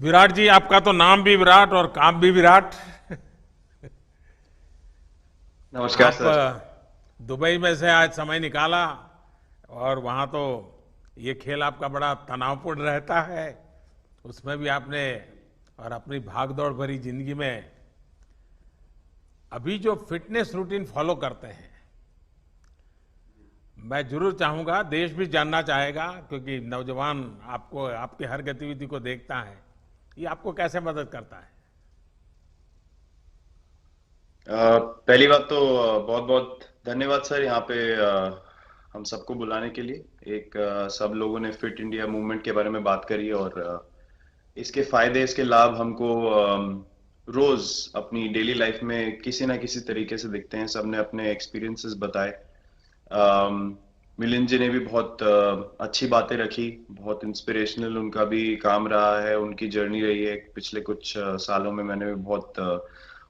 विराट जी, आपका तो नाम भी विराट और काम भी विराट। नमस्कार आप सर। दुबई में से आज समय निकाला और वहाँ तो ये खेल आपका बड़ा तनावपूर्ण रहता है। उसमें भी आपने और अपनी भागदौड़ भरी जिंदगी में अभी जो फिटनेस रूटीन फॉलो करते हैं, मैं जरूर चाहूंगा, देश भी जानना चाहेगा, क्योंकि नौजवान आपको आपकी हर गतिविधि को देखता है, ये आपको कैसे मदद करता है। पहली बात तो बहुत बहुत धन्यवाद सर यहाँ पे हम सबको बुलाने के लिए। एक सब लोगों ने फिट इंडिया मूवमेंट के बारे में बात करी और इसके फायदे इसके लाभ हमको रोज अपनी डेली लाइफ में किसी ना किसी तरीके से दिखते हैं। सबने अपने एक्सपीरियंसेस बताए। मिलिंद जी ने भी बहुत अच्छी बातें रखी। बहुत इंस्पिरेशनल उनका भी काम रहा है, उनकी जर्नी रही है पिछले कुछ सालों में। मैंने भी बहुत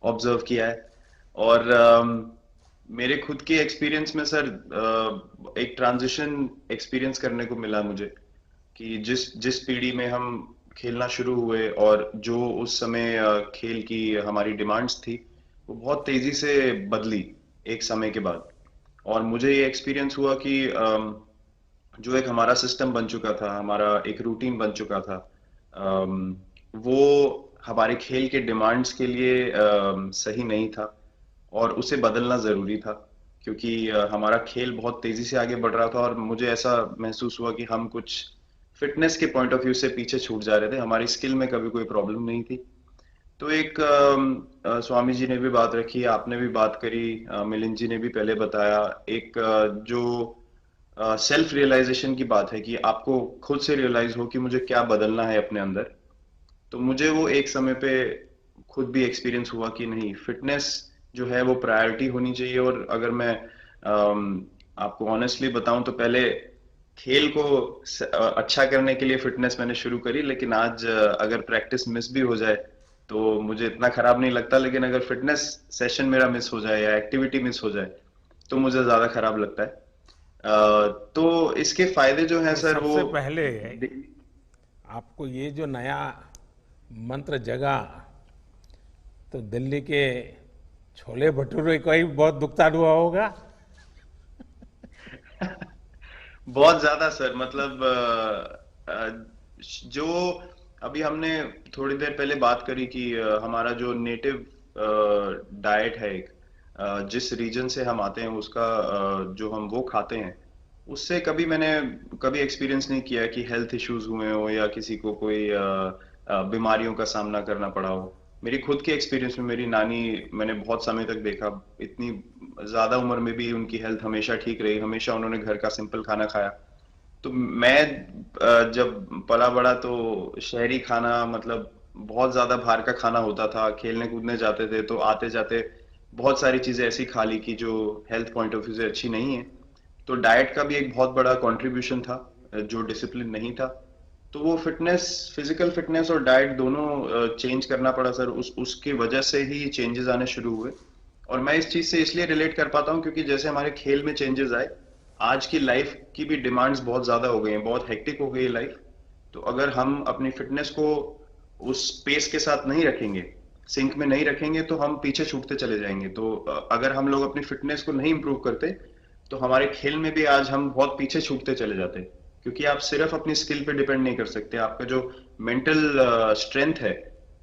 ऑब्जर्व किया है। और मेरे खुद के एक्सपीरियंस में सर एक ट्रांजिशन एक्सपीरियंस करने को मिला मुझे कि जिस जिस पीढ़ी में हम खेलना शुरू हुए और जो उस समय खेल की हमारी डिमांड्स थी, वो बहुत तेजी से बदली एक समय के बाद। और मुझे ये एक्सपीरियंस हुआ कि जो एक हमारा सिस्टम बन चुका था, हमारा एक रूटीन बन चुका था, वो हमारे खेल के डिमांड्स के लिए सही नहीं था और उसे बदलना जरूरी था। क्योंकि हमारा खेल बहुत तेजी से आगे बढ़ रहा था और मुझे ऐसा महसूस हुआ कि हम कुछ फिटनेस के पॉइंट ऑफ व्यू से पीछे छूट जा रहे थे। हमारी स्किल में कभी कोई प्रॉब्लम नहीं थी। तो एक स्वामी जी ने भी बात रखी, आपने भी बात करी, मिलिंद जी ने भी पहले बताया। एक जो सेल्फ रियलाइजेशन की बात है कि आपको खुद से रियलाइज हो कि मुझे क्या बदलना है अपने अंदर। तो मुझे वो एक समय पे खुद भी एक्सपीरियंस हुआ कि नहीं, फिटनेस जो है वो प्रायोरिटी होनी चाहिए। और अगर मैं आपको ऑनेस्टली बताऊं तो पहले खेल को अच्छा करने के लिए फिटनेस मैंने शुरू करी, लेकिन आज अगर प्रैक्टिस मिस भी हो जाए तो मुझे इतना खराब नहीं लगता। लेकिन अगर फिटनेस सेशन मेरा मिस हो जाए या एक्टिविटी मिस हो जाए तो मुझे ज्यादा खराब लगता है। तो इसके फायदे जो हैं तो सर वो सबसे पहले आपको ये जो नया मंत्र जगा, तो दिल्ली के छोले भटूरे का ही बहुत दुखता हुआ होगा। बहुत ज्यादा सर। मतलब जो अभी हमने थोड़ी देर पहले बात करी कि हमारा जो नेटिव डाइट है, एक जिस रीजन से हम आते हैं उसका जो हम वो खाते हैं, उससे कभी मैंने कभी एक्सपीरियंस नहीं किया कि हेल्थ इश्यूज हुए हो या किसी को कोई बीमारियों का सामना करना पड़ा हो। मेरी खुद के एक्सपीरियंस में मेरी नानी, मैंने बहुत समय तक देखा, इतनी ज्यादा उम्र में भी उनकी हेल्थ हमेशा ठीक रही। हमेशा उन्होंने घर का सिंपल खाना खाया। तो मैं जब पला बड़ा तो शहरी खाना, मतलब बहुत ज्यादा बाहर का खाना होता था। खेलने कूदने जाते थे तो आते जाते बहुत सारी चीजें ऐसी खा ली कि जो हेल्थ पॉइंट ऑफ व्यू से अच्छी नहीं है। तो डाइट का भी एक बहुत बड़ा कंट्रीब्यूशन था, जो डिसिप्लिन नहीं था। तो वो फिटनेस, फिजिकल फिटनेस और डाइट दोनों चेंज करना पड़ा सर। उसकी वजह से ही चेंजेस आने शुरू हुए। और मैं इस चीज से इसलिए रिलेट कर पाता हूँ क्योंकि जैसे हमारे खेल में चेंजेस आए, आज की लाइफ की भी डिमांड्स बहुत ज्यादा हो गई हैं, बहुत हेक्टिक हो गई है लाइफ। तो अगर हम अपनी फिटनेस को उस पेस के साथ नहीं रखेंगे, सिंक में नहीं रखेंगे, तो हम पीछे छूटते चले जाएंगे। तो अगर हम लोग अपनी फिटनेस को नहीं इंप्रूव करते तो हमारे खेल में भी आज हम बहुत पीछे छूटते चले जाते। क्योंकि आप सिर्फ अपनी स्किल पे डिपेंड नहीं कर सकते। आपका जो मेंटल स्ट्रेंथ है,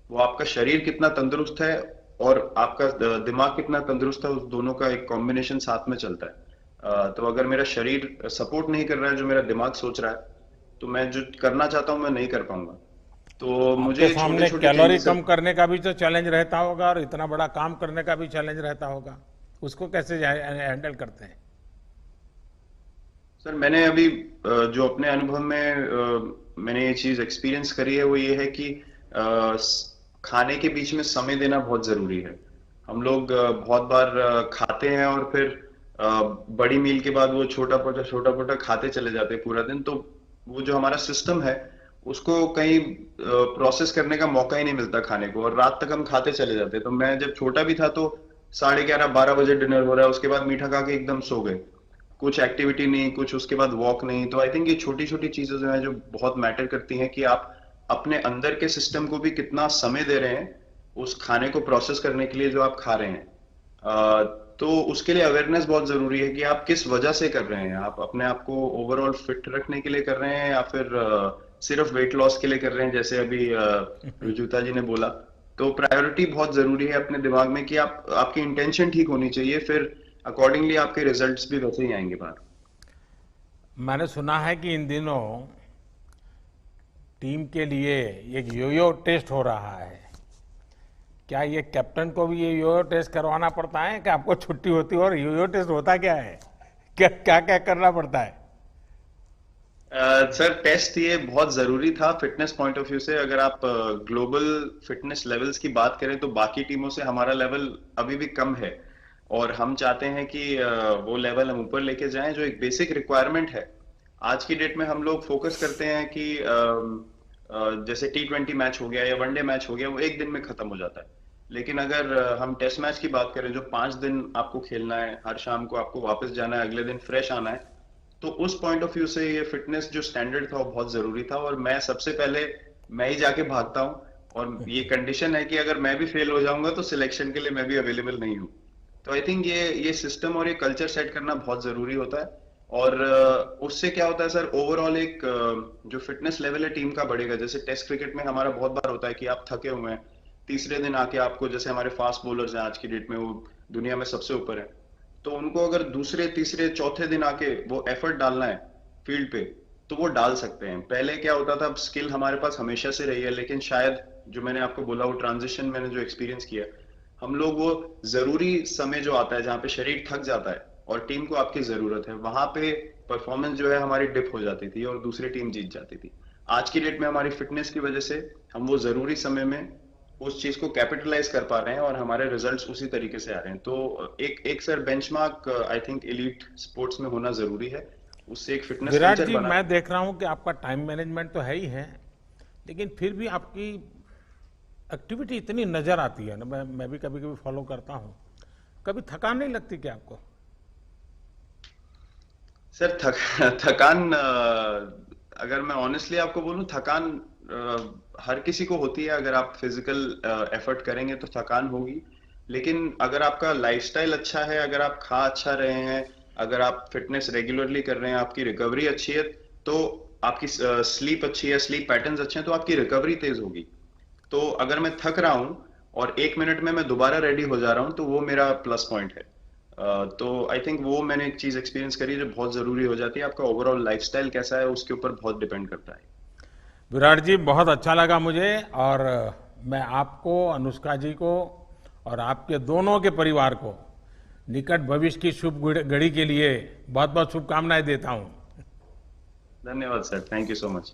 वो आपका शरीर कितना तंदुरुस्त है और आपका दिमाग कितना तंदुरुस्त है, उस दोनों का एक कॉम्बिनेशन साथ में चलता है। तो अगर मेरा शरीर सपोर्ट नहीं कर रहा है जो मेरा दिमाग सोच रहा है, तो मैं जो करना चाहता हूँ मैं नहीं कर पाऊंगा। तो आपके मुझे छोटे सामने छोटे कैलोरी चेंजेस। कम करने का भी तो चैलेंज रहता होगा और इतना बड़ा काम करने का भी चैलेंज रहता होगा। उसको कैसे हैंडल करते हैं। सर मैंने अभी जो अपने अनुभव में मैंने ये चीज एक्सपीरियंस करी है वो ये है कि खाने के बीच में समय देना बहुत जरूरी है। हम लोग बहुत बार खाते हैं और फिर बड़ी मील के बाद वो छोटा छोटा खाते चले जाते हैं पूरा दिन। तो वो जो हमारा सिस्टम है, उसको कहीं प्रोसेस करने का मौका ही नहीं मिलता खाने को, और रात तक हम खाते चले जाते हैं। तो मैं जब छोटा भी था तो 11:30 12 बजे डिनर हो रहा है, उसके बाद मीठा खा के एकदम सो गए। कुछ एक्टिविटी नहीं, कुछ उसके बाद वॉक नहीं। तो आई थिंक ये छोटी छोटी चीजें जो है जो बहुत मैटर करती हैं कि आप अपने अंदर के सिस्टम को भी कितना समय दे रहे हैं उस खाने को प्रोसेस करने के लिए जो आप खा रहे हैं। तो उसके लिए अवेयरनेस बहुत जरूरी है कि आप किस वजह से कर रहे हैं। आप अपने आप को ओवरऑल फिट रखने के लिए कर रहे हैं या फिर सिर्फ वेट लॉस के लिए कर रहे हैं, जैसे अभी रुजुता जी ने बोला। तो प्रायोरिटी बहुत जरूरी है अपने दिमाग में कि आपकी इंटेंशन ठीक होनी चाहिए, फिर अकॉर्डिंगली आपके रिजल्ट्स भी वैसे ही आएंगे बाहर। मैंने सुना है कि इन दिनों टीम के लिए एक योयो टेस्ट हो रहा है। क्या ये कैप्टन को भी ये योयो टेस्ट करवाना पड़ता है कि आपको छुट्टी होती है? और योयो टेस्ट होता क्या है, क्या क्या क्या करना पड़ता है? सर, टेस्ट ये बहुत जरूरी था फिटनेस पॉइंट ऑफ व्यू से। अगर आप ग्लोबल फिटनेस लेवल्स की बात करें तो बाकी टीमों से हमारा लेवल अभी भी कम है, और हम चाहते हैं कि वो लेवल हम ऊपर लेके जाएं, जो एक बेसिक रिक्वायरमेंट है। आज की डेट में हम लोग फोकस करते हैं कि जैसे T20 मैच हो गया या वनडे मैच हो गया, वो एक दिन में खत्म हो जाता है। लेकिन अगर हम टेस्ट मैच की बात करें जो 5 दिन आपको खेलना है, हर शाम को आपको वापस जाना है, अगले दिन फ्रेश आना है, तो उस पॉइंट ऑफ व्यू से ये फिटनेस जो स्टैंडर्ड था वो बहुत जरूरी था। और मैं सबसे पहले मैं ही जाके भागता हूँ, और ये कंडीशन है कि अगर मैं भी फेल हो जाऊंगा तो सिलेक्शन के लिए मैं भी अवेलेबल नहीं हूँ। तो आई थिंक ये सिस्टम और ये कल्चर सेट करना बहुत जरूरी होता है। और उससे क्या होता है सर, ओवरऑल एक जो फिटनेस लेवल है टीम का बढ़ेगा। जैसे टेस्ट क्रिकेट में हमारा बहुत बार होता है कि आप थके हुए हैं, तीसरे दिन आके आपको, जैसे हमारे फास्ट बॉलर्स हैं आज की डेट में, वो दुनिया में सबसे ऊपर है, तो उनको अगर दूसरे तीसरे चौथे दिन आके वो एफर्ट डालना है फील्ड पे, तो वो डाल सकते हैं। पहले क्या होता था, स्किल हमारे पास हमेशा से रही है, लेकिन शायद जो मैंने आपको बोला वो ट्रांजिशन मैंने जो एक्सपीरियंस किया, हम लोग वो जरूरी समय जो आता है जहाँ पे शरीर थक जाता है और टीम को आपकी जरूरत है, वहां पे परफॉर्मेंस जो है हमारी डिप हो जाती थी और दूसरी टीम जीत जाती थी। आज की डेट में हमारी फिटनेस की वजह से हम वो जरूरी समय में उस चीज को कैपिटलाइज कर पा रहे हैं और हमारे रिजल्ट्स उसी तरीके से आ रहे हैं। तो एक एक sir benchmark I think elite sports में होना जरूरी है, उससे एक फिटनेस विराट कल्चर जी, बना। मैं देख रहा हूं कि आपका टाइम मैनेजमेंट तो है ही है, लेकिन फिर भी आपकी एक्टिविटी इतनी नजर आती है ना, मैं भी कभी कभी फॉलो करता हूं। कभी थकान नहीं लगती क्या आपको? सर, थकान, अगर मैं ऑनेस्टली आपको बोलूं, थकान हर किसी को होती है। अगर आप फिजिकल एफर्ट करेंगे तो थकान होगी, लेकिन अगर आपका लाइफस्टाइल अच्छा है, अगर आप खा अच्छा रहे हैं, अगर आप फिटनेस रेगुलरली कर रहे हैं, आपकी रिकवरी अच्छी है, तो आपकी स्लीप अच्छी है, स्लीप पैटर्न्स अच्छे हैं, तो आपकी रिकवरी तेज होगी। तो अगर मैं थक रहा हूं और 1 मिनट में मैं दोबारा रेडी हो जा रहा हूं, तो वो मेरा प्लस पॉइंट है। तो आई थिंक वो मैंने एक चीज एक्सपीरियंस करी जो बहुत जरूरी हो जाती है। आपका ओवरऑल लाइफस्टाइल कैसा है उसके ऊपर बहुत डिपेंड करता है। विराट जी, बहुत अच्छा लगा मुझे, और मैं आपको, अनुष्का जी को और आपके दोनों के परिवार को निकट भविष्य की शुभ घड़ी के लिए बहुत बहुत शुभकामनाएं देता हूं। धन्यवाद sir, thank you so much.